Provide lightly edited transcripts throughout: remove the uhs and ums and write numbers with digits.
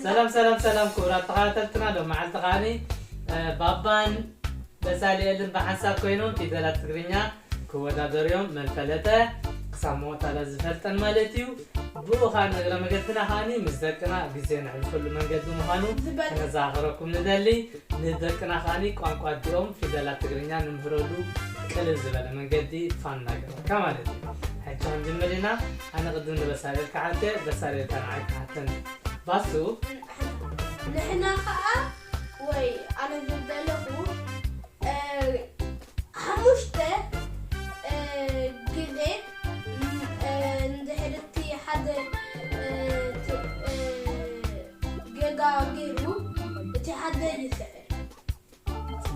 سلام كورات تقاتلتنا لو مع التقاني بابان بسالي أدن بحساب كوينون في دلات تقرينيا كودا دوريوم من فلته قساموت على زفلتن مالتيو بوخان نقرا مقدنا خاني مزدكنا بزين على كل من قدم خانو أنا زاخركم ندلي ندكنا خاني قوان قاديوم في دلات تقرينيا نمهرودو كل الزبالة من قدي فان نقرا كمالتي حيثون جملنا أنا قدم بسالي الكعاتي بسالي تنعي كعاتن باسو نحنا خاء وي أنا جدله حمشته كذا ندهرتي حدا جدا غيرو تي حدا يسأل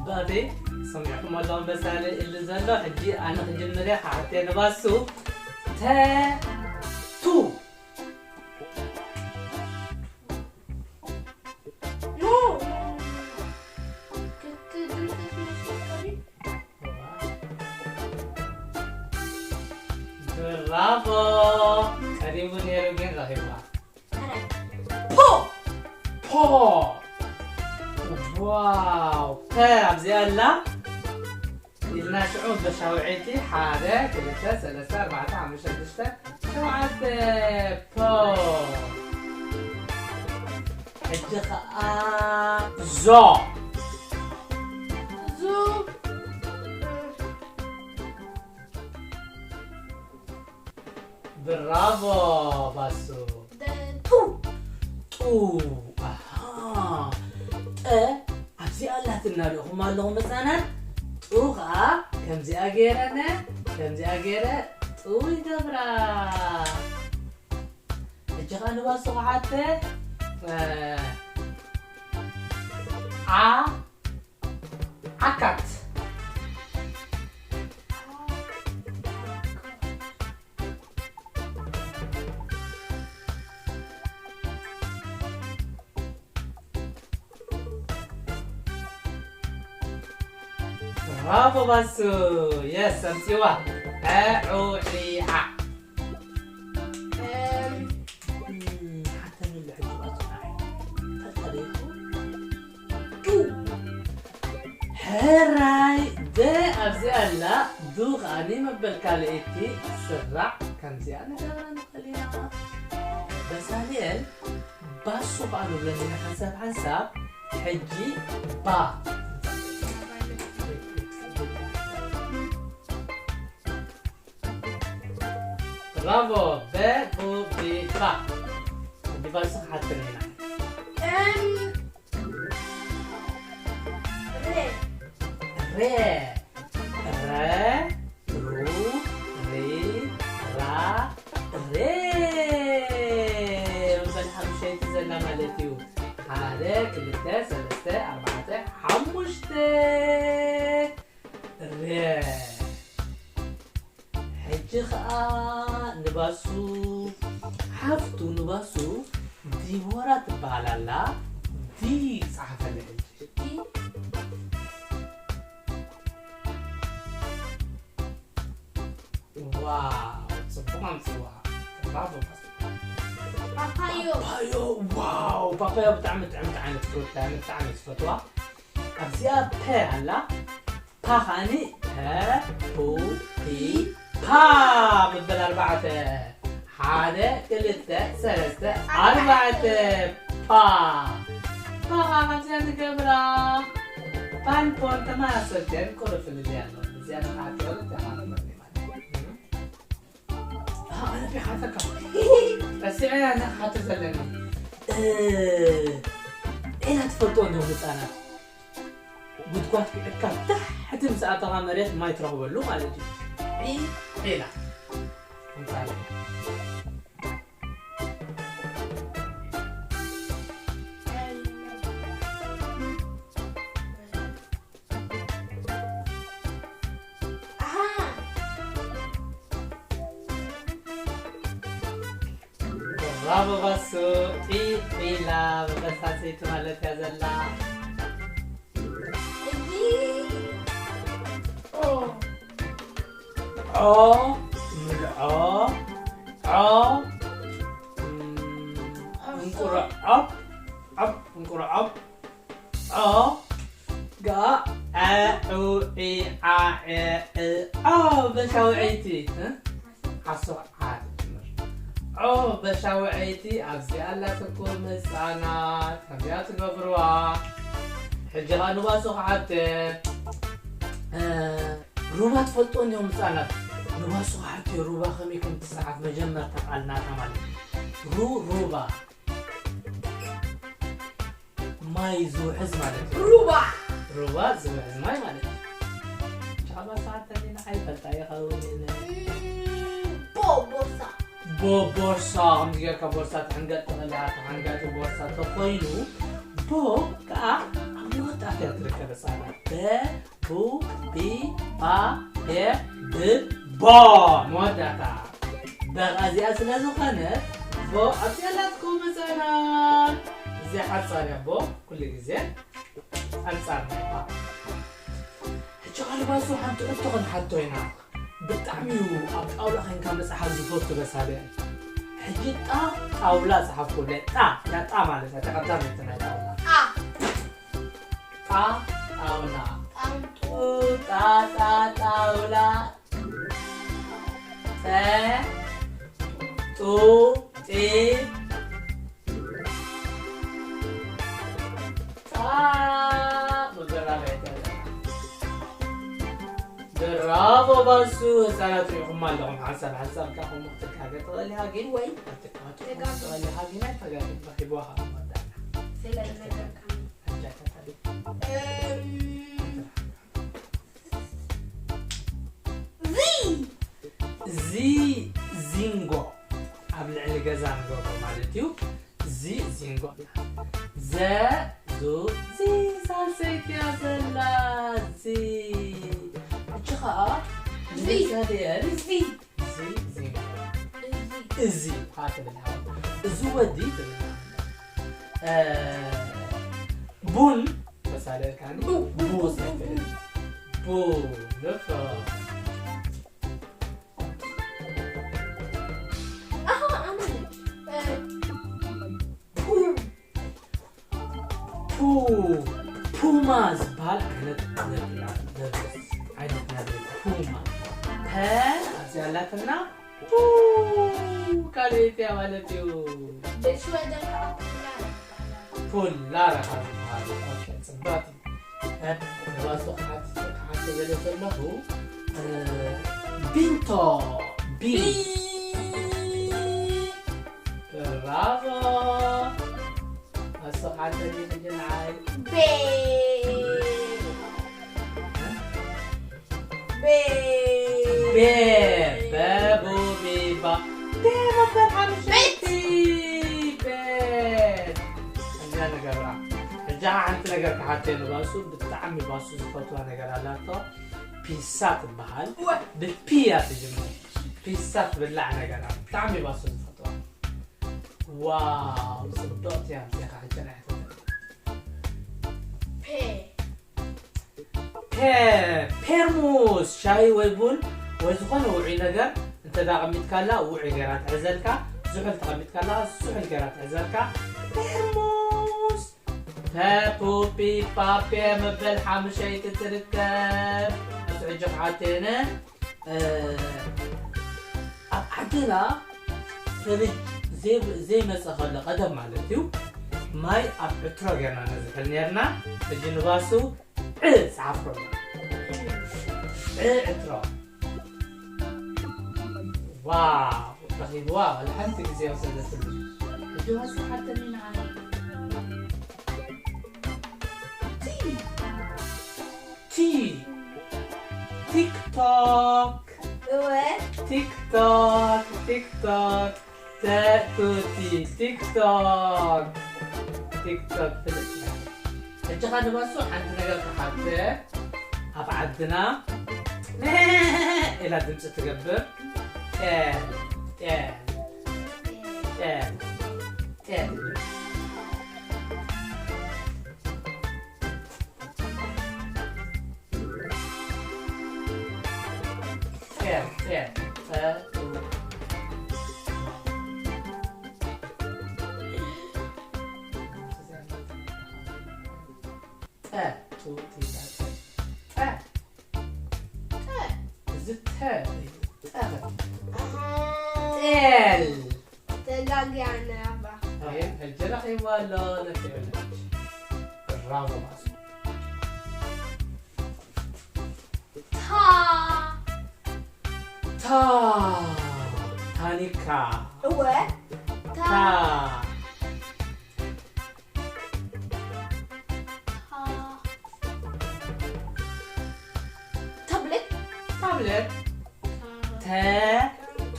بادي سمعكم الله بسالي اللي زلوا حجي أنا جملي حتى نباسو تو برافو قريب نيروجين رهيبة بو واو تعرف زي الله إلنا شعوب بشاوعيتي حاجة كلتا ثلاثة أربعة خمسة ستة شوعت بو الجخاء زو برافو باسو تو اها ابزي الله تنالهم اللهم مثلا توغا كمزي اغيرنا كمزي اغيره تو يدبرا اجغانو باسو حتى عكت برافو باسو يس سمسيوا أعوليها حتى نلعب أصنعي تاريخو هراي ده أبزي ألا دوغ أني مبالكاليتي سرع كمزي أنا جارانا خلينا بس هليل باسو بانو بلنين حساب حجي با برافو بو بي با دي بس حتى هنا ري رو ري را ري وبنحب شيء تزلنا مالتيو هذا كلتا ثلاثة أربعة حمشتة ري حجخا نباسو حفتو نباسو دي ورا تبالالا دي صحفة لحج دي واو صبحان سوا برافو بابايو واو بابايو بتعمل عينة فروت تعمل فتوى أبزيها بي هلا باخاني بو بي با بدل أربعة حادة ثلاثة ثلاثة أربعة با خمسة كبرى بان بون تمام سجن كل في الجانب زيادة حاجة ولا تعمل أنا في حاجة بس أنا حاطة زلمة إيه هتفضون يوم أنا بدكوات كم تحت مساعدة مريض ما يترهوا له ما لدي إيه لا مثال برافو باسو إيلا بس حسيتو مالت يا زلا نقرأ أ قا أو إي ع بشاوعيتي حسوا عاد بشاوعيتي أبزي ألا تكون مسانات نبيات قبروا حجها نباسو حتى روبا تفلطون يوم مسانات نباسو حتى روبا خميكم تسعة مجمع تقالنا عمل روبا ماي زو حز مالتي روبا زو حز ماي مالتي شعبا ساعة تانينا حي فلطايا خلونينا بورصة عم تجي كبورصة حنقات تغلعات حنقات بورصة تقويلو بو كا عم يوت أخير تركب الصالة بو بي با ب با مودتا بغازي أسلازو خانت بو أسيالاتكم مثلا زي حد صار يا بو كل جزء أنصار ما هجي غالبا سو حد أنتو حتى هنا بتعميو أولا خين كان بس أحد يفوتو بس هذا حجي أولا صحفكو لي لا مالتها تقدر نتنا أولا أولا برافو باسو سالات يقوم لهم حسب كاهم وقتك حاجه تغلي هاجين وين تغلي هاجين حاجه بحبوها سلا نجر زي زينغو قبل على جزان جوجو مالتيو زي زينغو زو زي سالسيت يا زلا زي شخا زي زي هاك بالهواء زو ودي بون بس على كان بو نفا بوما زبال عينت نبي بوما زيالاتنا كاليت يا ولديو بشوي ده لا راح اوكي صباتي نباسو حتى يلي له بنتو بي برافو الصحة اللي تجي معاي بابو بيبا بيبا بالحمشتي عندنا نقرأ رجع عندنا نقرأ حاطين باسو بتعمي باسو زفتوا نقرأ لاتو بيسات البحال بالبيات الجمهور بيسات باللعنة نقرأ بتعمي باسو زفتوا واو صدقت يا أخي حاجة بيرموس شاي ويبون ويزخون وعي نجر انت دا قميت كلا وعي جرات عزلكا زحل تقميت كلا زحل جرات عزلكا بيرموس بابو بي بابي مبل حامشي تتركب تعجب عاتينا عندنا فريج زي ما سخل قدم مالتيو ماي ابترو جرنا نزل نيرنا بجنباسو سعفرو اترو واو رهيب واو الحين تجي وصلت الجواز حتى من عالم تي تيك توك تيك توك تيك توك تاكوتي تيك توك تيك توك الجهة نبصو عندنا قلت حتى أبعدنا إلى دمس تقبل تو تي زت تل تلاقي أنا أبا الجرح يبغى نتقلج برافو ماسو تا تانيكا هو تا تابلت تابلت تا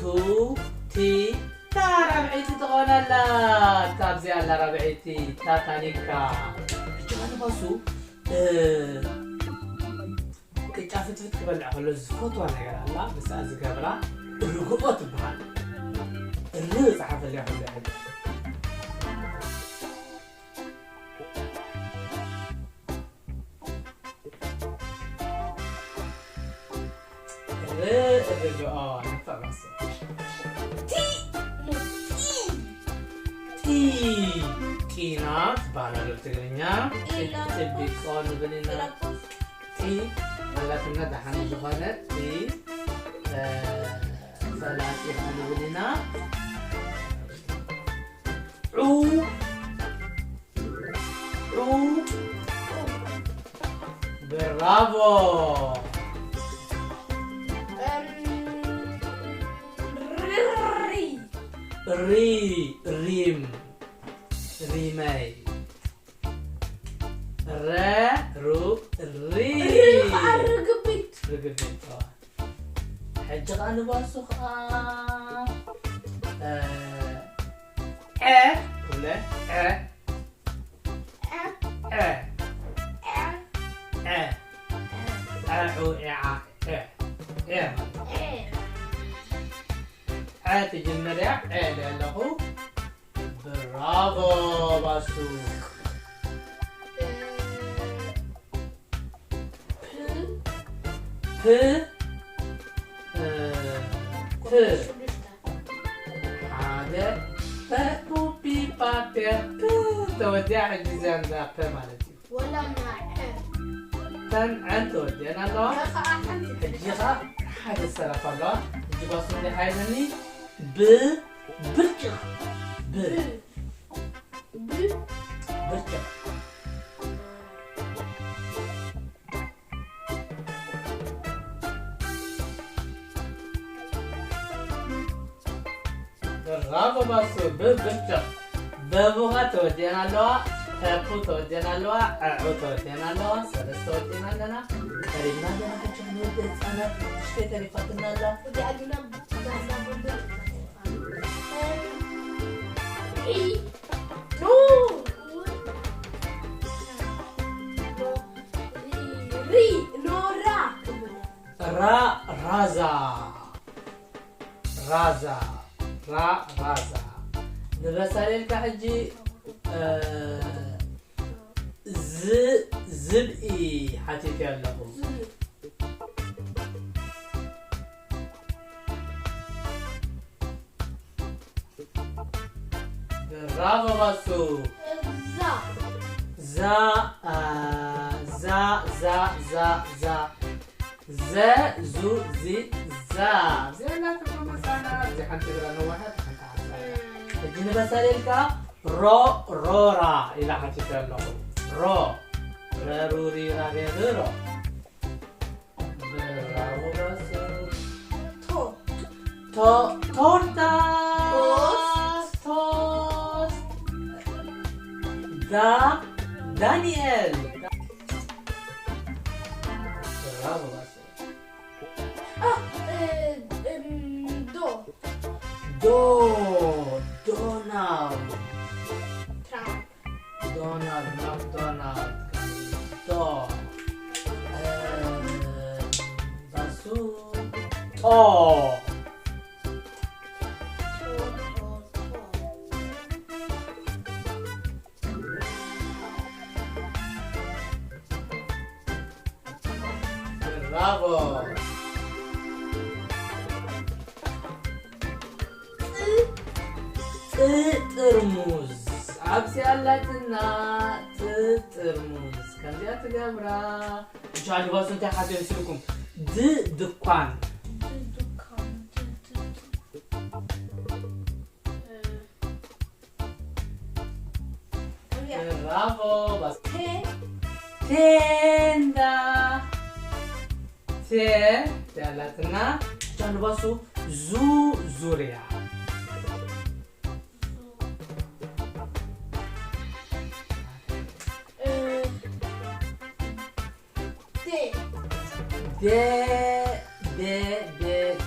تو تي تا ربعيتي تقول لا تابزي على ربعيتي تا تانيكا جمال باسو كيف تتبلع خلو زفوتو انا قال لا بس از قبره الرقوقات بحال الرز عارف اللي ياخذ واحد الرقوقات نفع بس تي تينات بالا بالتقرينيا تبي قول بلينا تي مالتنا دحين زخانة تي ثلاثة حلو بلينا عو برافو ريم ريماي رو رقبت حج قال باسخ كله تجمرع له برافو باسو هذا بوبي بابي توديع الجزان ذا مالتي ولا مع كان عن تودي انا لا الجيخة حاجة السلف الله الجباسون اللي هاي مني برجع برجع برافو باسو برجع بابوها تودينا لها تابو تودينا لها عو تودينا لها سلس تودينا لنا قريبنا لنا حاجة نودي أنا اشتي تليفاتنا لها ودي أدينا رازا نبسالي لك حجي زبئي حتيك له برافو باسو زا زو زي زا زي لا تكون مسانا زي حنتي غير واحد الجنة بسالي لك رورا إلى حتيك له روري راري برافو باسو تورتا توست دانيال برافو باسو دونالد ماكدونالد باسو برافو ترمز عبسيالاتنا تترمز كم جات قبرة إن شاء الله بس أنت حابين نسلكم دكان برافو بس تندا تيالاتنا إن بس زوريا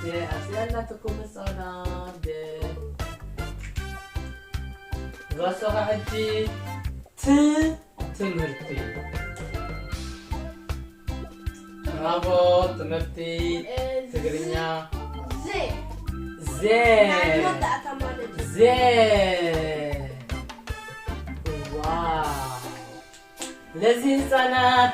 دي أسئلتكم الصلاة غصة حجي تمرتي برافو تمرتي تقرينيا زي واو لذي سنات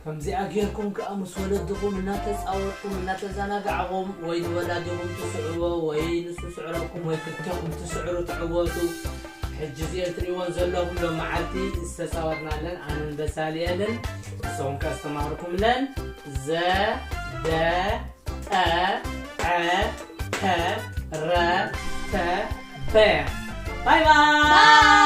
كمزي أجيركم كأمس ولدكم ناتسأوركم ناتزناقعهم وين ولادهم تسعوا وين سعركم وين كتكم تسعروا تعوتوا حجزية تريوان زلهم لو معلتي استساورنا لن أنا بسالي لن سون كاستماركم لن ز د ا ع ت ر ت ب باي باي